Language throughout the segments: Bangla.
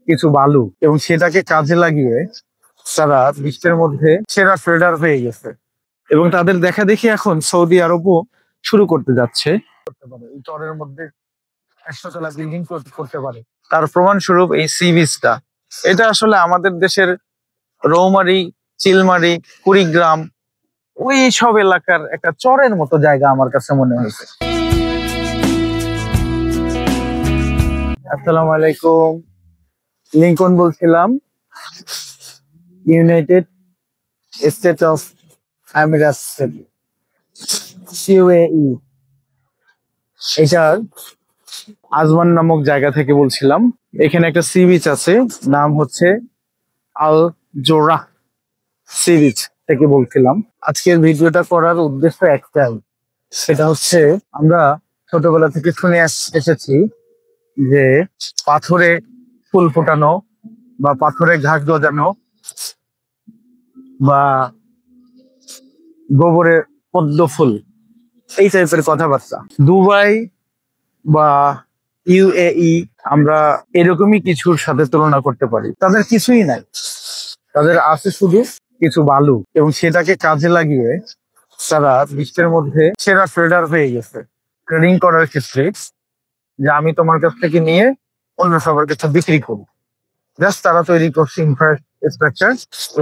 কিছু বালু, এবং সেটাকে কাজে লাগিয়ে তারা বিশ্বের মধ্যে সেরা ট্রেডার হয়ে গেছে। এবং তাদের দেখা দেখি এখন সৌদি আরবও শুরু করতে যাচ্ছে, এই চরের মধ্যে 100 তলা বিল্ডিং করতে পারে। তার প্রমাণস্বরূপ এই সি বিচটা, এটা আসলে আমাদের দেশের রৌমারী, চিলমারী, কুড়িগ্রাম ওই সব এলাকার একটা চরের মতো জায়গা আমার কাছে মনে হয়েছে। আসসালামু আলাইকুম, লিঙ্কন বলছিলাম, ইউনাইটেড স্টেট অফ আমিরাত, ইউএই। এটার আজমান নামক জায়গা থেকে বলছিলাম। এখানে একটা সি বিচ আছে, নাম হচ্ছে আল জোরা সি বিচ থেকে বলছিলাম। আজকের ভিডিওটা করার উদ্দেশ্য একটাই, সেটা হচ্ছে আমরা ছোটবেলা থেকে শুনে এসেছি যে পাথরে ফুল ফোটানো বা পাথরে ঘাস গজানো বা গোবরে পদ্ম ফুল, এই টাইপের কথাবার্তা। দুবাই বা ইউএই আমরা এরকমই কিছুর সাথে তুলনা করতে পারি। তাদের কিছুই নাই, তাদের আছে শুধু কিছু বালু, এবং সেটাকে কাজে লাগিয়ে তারা বিশ্বের মধ্যে সেরা ট্রেডার হয়ে গেছে। ট্রেডিং করার ক্ষেত্রে যে আমি তোমার কাছ থেকে নিয়ে অন্য সবার কাছে বিক্রি করি, জাস্ট তারা তৈরি করছে ইনফ্রাস্ট্রাকচার,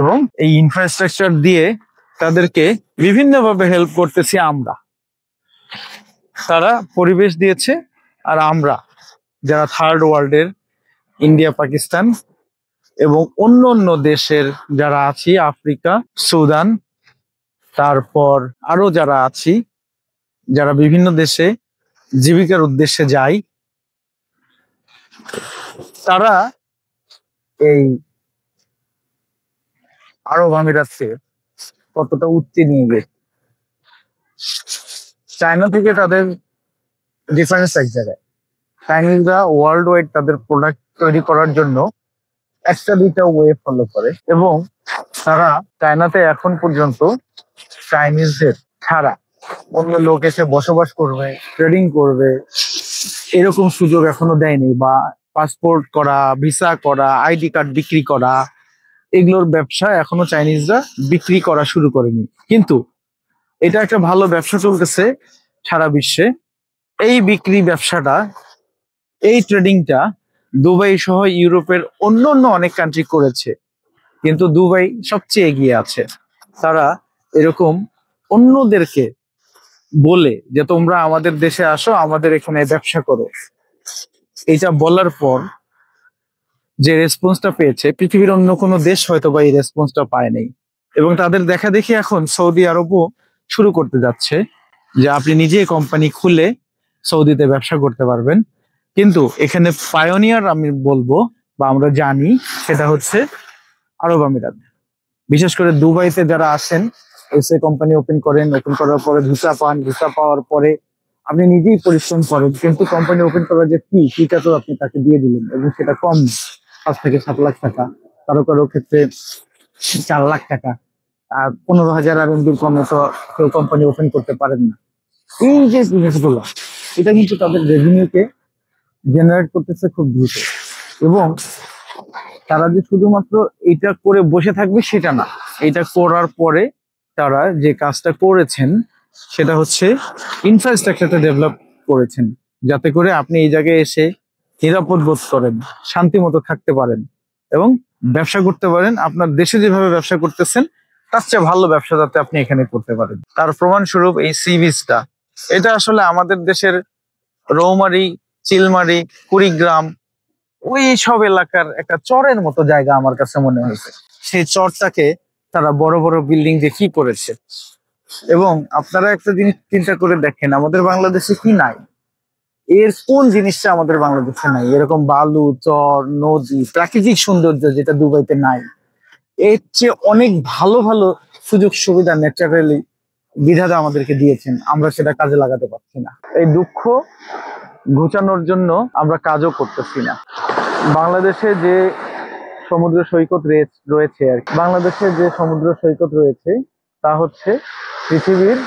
এবং এই ইনফ্রাস্ট্রাকচার দিয়ে তাদেরকে বিভিন্নভাবে হেল্প করতেছি আমরা। তারা পরিবেশ দিয়েছে, আর আমরা যারা থার্ড ওয়ার্ল্ডের, ইন্ডিয়া, পাকিস্তান এবং অন্য অন্য দেশের যারা আছি, আফ্রিকা, সুদান, তারপর আরো যারা আছি, যারা বিভিন্ন দেশে জীবিকার উদ্দেশ্যে যাই, তারা এই আরব আমিরাতকে কতটা উচ্চে নিয়ে গেছে। চায়না থেকে তাদের ডিফারেন্স এক জায়গায়। চাইনিজরা ওয়ার্ল্ড ওয়াইড তাদের প্রোডাক্ট তৈরি করার জন্য একটা দুইটা ওয়ে ফলো করে, এবং তারা চায়নাতে এখন পর্যন্ত চাইনিজদের ছাড়া অন্য লোক এসে বসবাস করবে, ট্রেডিং করবে, এরকম সুযোগ এখনো দেয়নি। বা পাসপোর্ট করা, ভিসা করা, আইডি কার্ড বিক্রি করা, এগুলোর ব্যবসা এখনো চাইনিজরা বিক্রি করা শুরু করেনি। কিন্তু এটা একটা ভালো ব্যবসা চলতেছে সারা বিশ্বে। এই বিক্রি ব্যবসাটা, এই ট্রেডিংটা দুবাই সহ ইউরোপের অন্য অন্য অনেক কান্ট্রি করেছে, কিন্তু দুবাই সবচেয়ে এগিয়ে আছে। তারা এরকম অন্যদেরকে বলে যে তোমরা আমাদের দেশে আসো, আমাদের এখানে ব্যবসা করো, এটা বলার পর যে রেসপন্সটা পেয়েছে, পৃথিবীর অন্য কোনো দেশ হয়তো বা এই রেসপন্সটা পায় নাই। এবং তাদের দেখা দেখি এখন সৌদি আরবও শুরু করতে যাচ্ছে যে আপনি নিজে কোম্পানি খুলে সৌদিতে ব্যবসা করতে পারবেন। কিন্তু এখানে পায়োনিয়ার আমি বলবো বা আমরা জানি সেটা হচ্ছে আরব আমিরাত। বিশেষ করে দুবাইতে যারা আসেন, এসে কোম্পানি ওপেন করেন, ওপেন করার পরে ভিসা পান, ভিসা পাওয়ার পরে আপনি নিজেই পরিশ্রম করেন, কিন্তু কোম্পানি ওপেন করার যে ফিটা তো আপনি তাকে দিয়ে দিলেন, এবং সেটা কম, 5 থেকে 7 লাখ টাকা, কারো কারো ক্ষেত্রে 4 লাখ টাকা। আর 15,000 RMB কমে তো কেউ কোম্পানি ওপেন করতে পারেন না। এই যে জিনিসগুলো, এটা কিন্তু তাদের রেভিনিউকে জেনারেট করতেছে খুব দ্রুত। এবং তারা যে শুধুমাত্র এটা করে বসে থাকবে সেটা না, এটা করার পরে তারা যে কাজটা করেছেন সেটা হচ্ছে ইনফ্রাস্ট্রাকচারটা ডেভেলপ করেছেন, যাতে করে আপনি এই জায়গায় এসে নিরাপদ বোধ করেন, শান্তি মতো থাকতে পারেন এবং ব্যবসা করতে পারেন। আপনার দেশে যেভাবে ব্যবসা করতেছেন তার চেয়ে ভালো ব্যবসা যাতে আপনি এখানে করতে পারেন, তার প্রমাণস্বরূপ এই সি বিচটা। এটা আসলে আমাদের দেশের রৌমারী, চিলমারী, কুড়িগ্রাম ওই সব এলাকার একটা চরের মতো জায়গা আমার কাছে মনে হয়েছে। সেই চরটাকে তারা বড় বড় বিল্ডিং দিয়ে কি করেছে। এবং আপনারা একটা জিনিস চিন্তা করে দেখেন, আমাদের বাংলাদেশে কি নাই, এর কোন জিনিসটা আমাদের বাংলাদেশে নাই? এরকম বালু, চর, নদী, প্রাকৃতিক সৌন্দর্য যেটা দুবাইতে নাই। এর চেয়ে অনেক ভালো ভালো সুযোগ সুবিধা ন্যাচারালি বিধাতা আমাদেরকে দিয়েছেন, আমরা সেটা কাজে লাগাতে পারছি না। এই দুঃখ ঘুচানোর জন্য আমরা কাজও করতেছি না। বাংলাদেশে যে সমুদ্র সৈকত রয়েছে আর কি, বাংলাদেশে যে সমুদ্র সৈকত রয়েছে তা হচ্ছে পৃথিবীর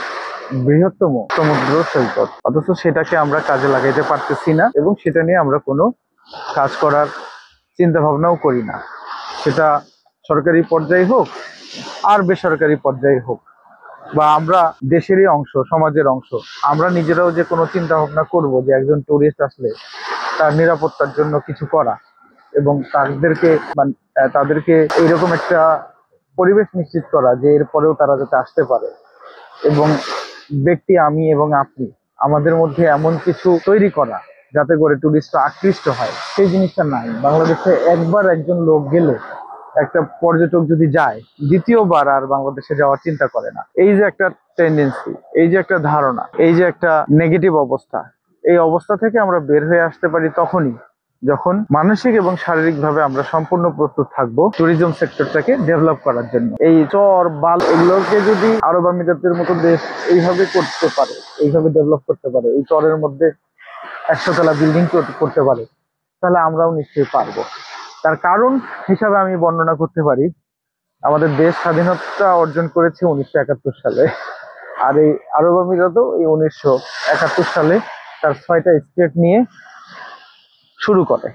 বৃহত্তম সমুদ্র সৈকত, অথচ সেটাকে আমরা কাজে লাগাইতে পারতেছি না, এবং সেটা নিয়ে আমরা কোনো কাজ করার চিন্তা ভাবনাও করি না, সেটা সরকারি পর্যায়ে হোক আর বেসরকারি পর্যায়ে হোক, বা আমরা দেশেরই অংশ, সমাজের অংশ, আমরা নিজেরাও যে কোনো চিন্তা ভাবনা করবো যে একজন টুরিস্ট আসলে তার নিরাপত্তার জন্য কিছু করা এবং তাদেরকে এইরকম একটা পরিবেশ নিশ্চিত করা যে এরপরেও তারা যাতে আসতে পারে। এবং ব্যক্তি আমি এবং আপনি, আমাদের মধ্যে এমন কিছু তৈরি করা যাতে করে টুরিস্টরা আকৃষ্ট হয়, সেই জিনিসটা নাই বাংলাদেশে। একবার একজন লোক গেলে, একটা পর্যটক যদি যায়, দ্বিতীয়বার আর বাংলাদেশে যাওয়ার চিন্তা করে না। এই যে একটা টেন্ডেন্সি, এই যে একটা ধারণা, এই যে একটা নেগেটিভ অবস্থা, এই অবস্থা থেকে আমরা বের হয়ে আসতে পারি তখনই যখন মানসিক এবং শারীরিক ভাবে আমরা সম্পূর্ণ প্রস্তুত থাকবো ট্যুরিজম সেক্টরটাকে ডেভেলপ করার জন্য। এই চর বাল এগুলোকে যদি আরব আমিরাতের মতো দেশ এইভাবে করতে পারে, এইভাবে ডেভেলপ করতে পারে, এই চরের মধ্যে 100 তলা বিল্ডিং করতে পারে, তাহলে আমরাও নিশ্চয়ই পারবো। তার কারণ হিসাবে আমি বর্ণনা করতে পারি, আমাদের দেশ স্বাধীনতা অর্জন করেছে 1971 সালে, আর এই আরব আমিরাতও এই 1971 সালে তার 6টা স্টেট নিয়ে শুরু করে।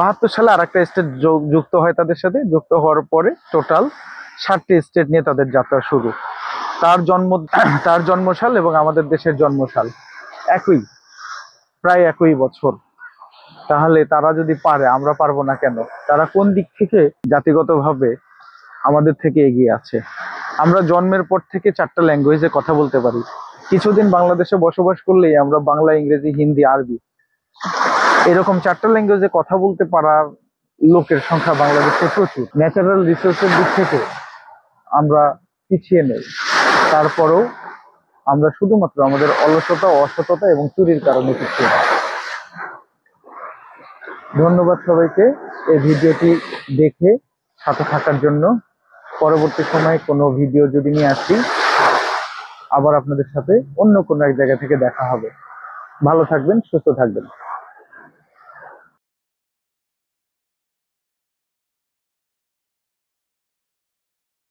72 সালে আর একটা স্টেট যুক্ত হয় তাদের সাথে, যুক্ত হওয়ার পরে টোটাল 7টি স্টেট নিয়ে তাদের যাত্রা শুরু। তার জন্মসাল এবং আমাদের দেশের জন্মসাল একই, প্রায় একই বছর। তাহলে তারা যদি পারে, আমরা পারবো না কেন? তারা কোন দিক থেকে জাতিগতভাবে আমাদের থেকে এগিয়ে আছে? আমরা জন্মের পর থেকে 4টা ল্যাঙ্গুয়েজে কথা বলতে পারি। কিছুদিন বাংলাদেশে বসবাস করলেই আমরা বাংলা, ইংরেজি, হিন্দি, আরবি এরকম 4টা ল্যাঙ্গুয়েজে কথা বলতে পারার লোকের সংখ্যা বাংলাদেশে প্রচুর। ন্যাচারাল রিসোর্সের দিক থেকে আমরা পিছিয়ে নেই, তারপরেও আমরা শুধুমাত্র আমাদের অলসতা, অসততা এবং চুরির কারণে পিছিয়ে নেই। ধন্যবাদ সবাইকে এই ভিডিওটি দেখে সাথে থাকার জন্য। পরবর্তী সময়ে কোনো ভিডিও যদি নিয়ে আসি, আবার আপনাদের সাথে অন্য কোনো এক জায়গা থেকে দেখা হবে। ভালো থাকবেন, সুস্থ থাকবেন।